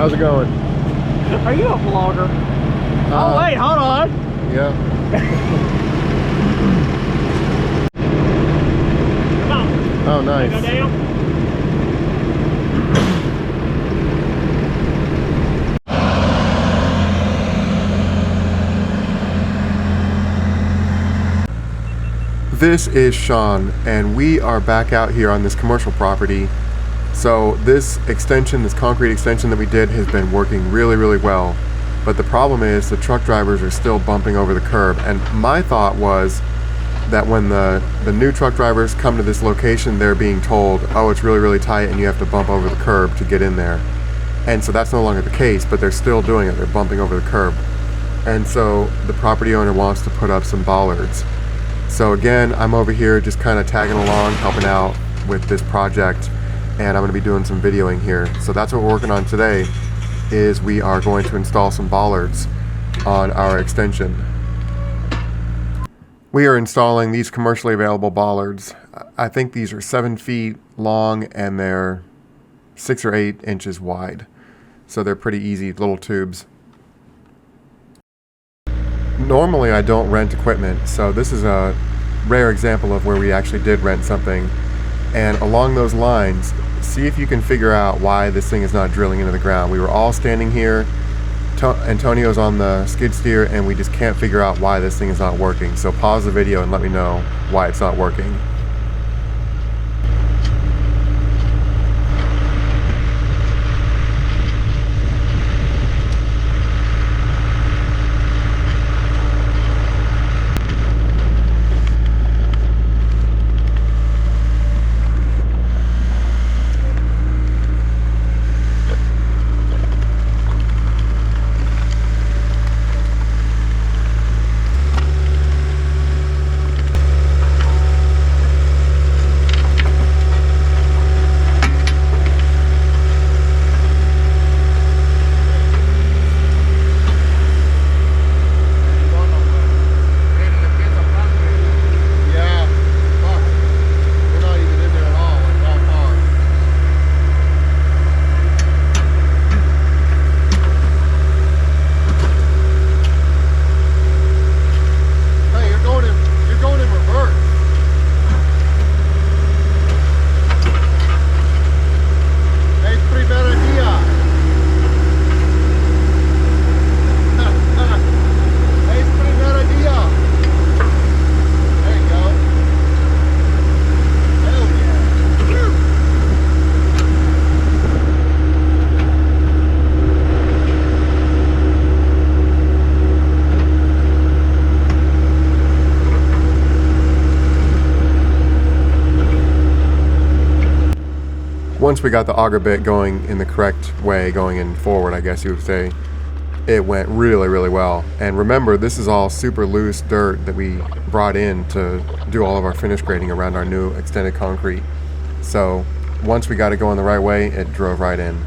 How's it going? Are you a vlogger? Oh wait, hold on. Yeah. Come on. Oh, nice. Go down. This is Sean, and we are back out here on this commercial property. So this extension, this concrete extension that we did, has been working really, really well. But the problem is the truck drivers are still bumping over the curb. And my thought was that when the new truck drivers come to this location, they're being told, oh, it's really, really tight and you have to bump over the curb to get in there. And so that's no longer the case, but they're still doing it. They're bumping over the curb. And so the property owner wants to put up some bollards. So again, I'm over here just kind of tagging along, helping out with this project, and I'm going to be doing some videoing here. So that's what we're working on today, is we are going to install some bollards on our extension. We are installing these commercially available bollards. I think these are 7 feet long and they're 6 or 8 inches wide. So they're pretty easy little tubes. Normally I don't rent equipment, so this is a rare example of where we actually did rent something. And along those lines, see if you can figure out why this thing is not drilling into the ground. We were all standing here, Antonio's on the skid steer, and we just can't figure out why this thing is not working. So pause the video and let me know why it's not working. Once we got the auger bit going in the correct way, going in forward, I guess you would say, it went really, really well. And remember, this is all super loose dirt that we brought in to do all of our finish grading around our new extended concrete. So once we got it going the right way, it drove right in.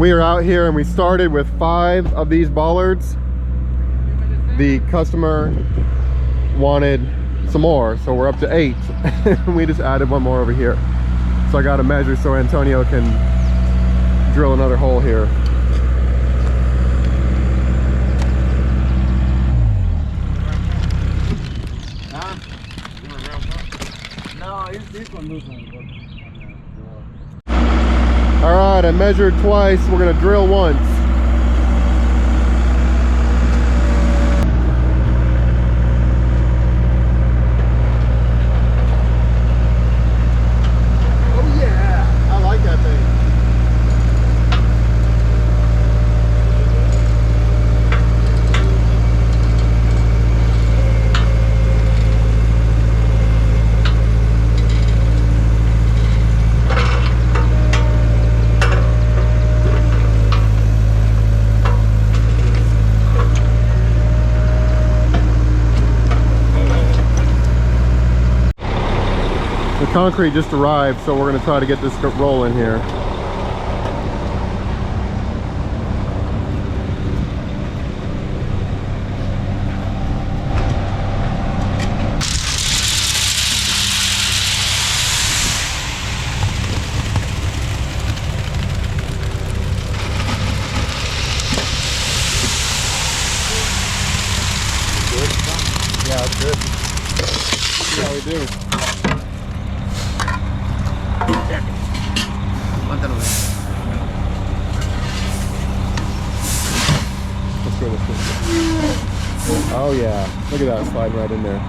we are out here and we started with 5 of these bollards. The customer wanted some more, so we're up to 8. We just added one more over here. So I got to measure so Antonio can drill another hole here. All right, I measured twice. We're gonna drill once. Oh yeah, I like that thing. The concrete just arrived, so we're going to try to get this rolling here. Good? Yeah, it's good. See how we do. Let's go. Oh yeah, look at that sliding right in there.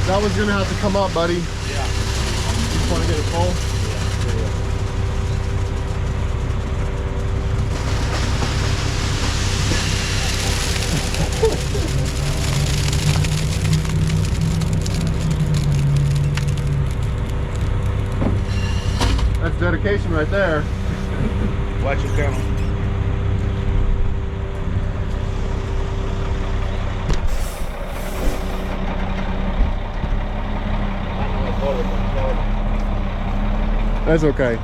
That one's gonna have to come up, buddy. Yeah. You just want to get it full? Yeah. That's dedication right there. Watch it down. That's okay.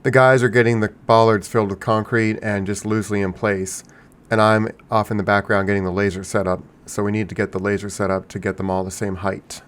The guys are getting the bollards filled with concrete and just loosely in place. And I'm off in the background getting the laser set up. So we need to get the laser set up to get them all the same height.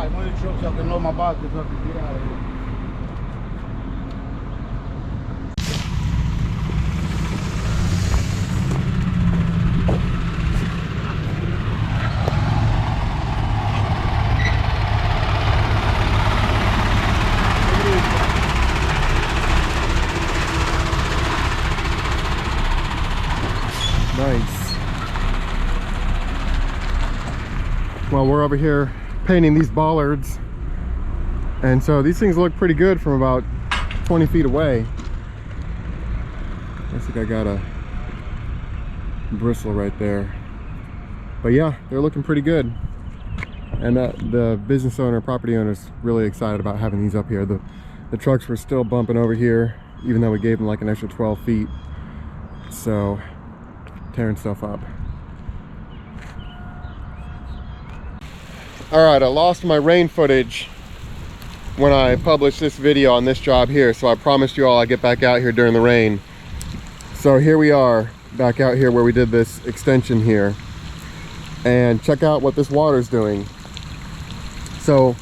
All right, move the truck so I can load my box so I can get out of here. Nice. Well, we're over here painting these bollards, and so these things look pretty good from about 20 feet away. I think I got a bristle right there, but yeah, they're looking pretty good. And the business owner, property owner, is really excited about having these up here. The trucks were still bumping over here, even though we gave them like an extra 12 feet. So tearing stuff up. All right, I lost my rain footage when I published this video on this job here, so I promised you all I'd get back out here during the rain. So here we are, back out here where we did this extension here. And check out what this water's doing. So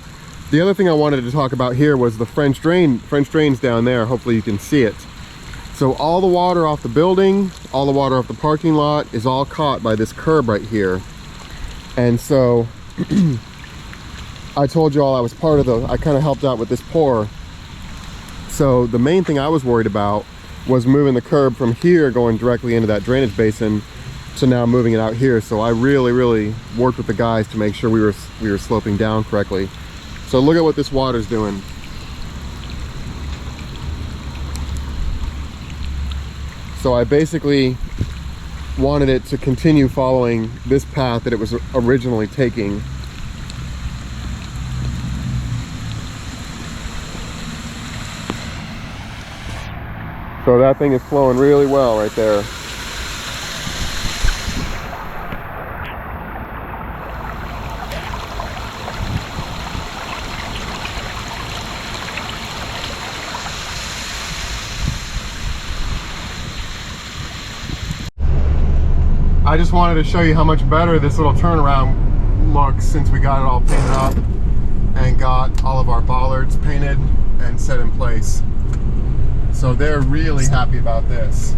the other thing I wanted to talk about here was the French drains down there. Hopefully you can see it. So all the water off the building, all the water off the parking lot is all caught by this curb right here. And so I told you all I was part of I kind of helped out with this pour. So the main thing I was worried about was moving the curb from here going directly into that drainage basin to now moving it out here. So I really worked with the guys to make sure we were sloping down correctly. So look at what this water's doing. So I basically wanted it to continue following this path that it was originally taking. So that thing is flowing really well right there. I just wanted to show you how much better this little turnaround looks since we got it all painted up and got all of our bollards painted and set in place. So they're really happy about this.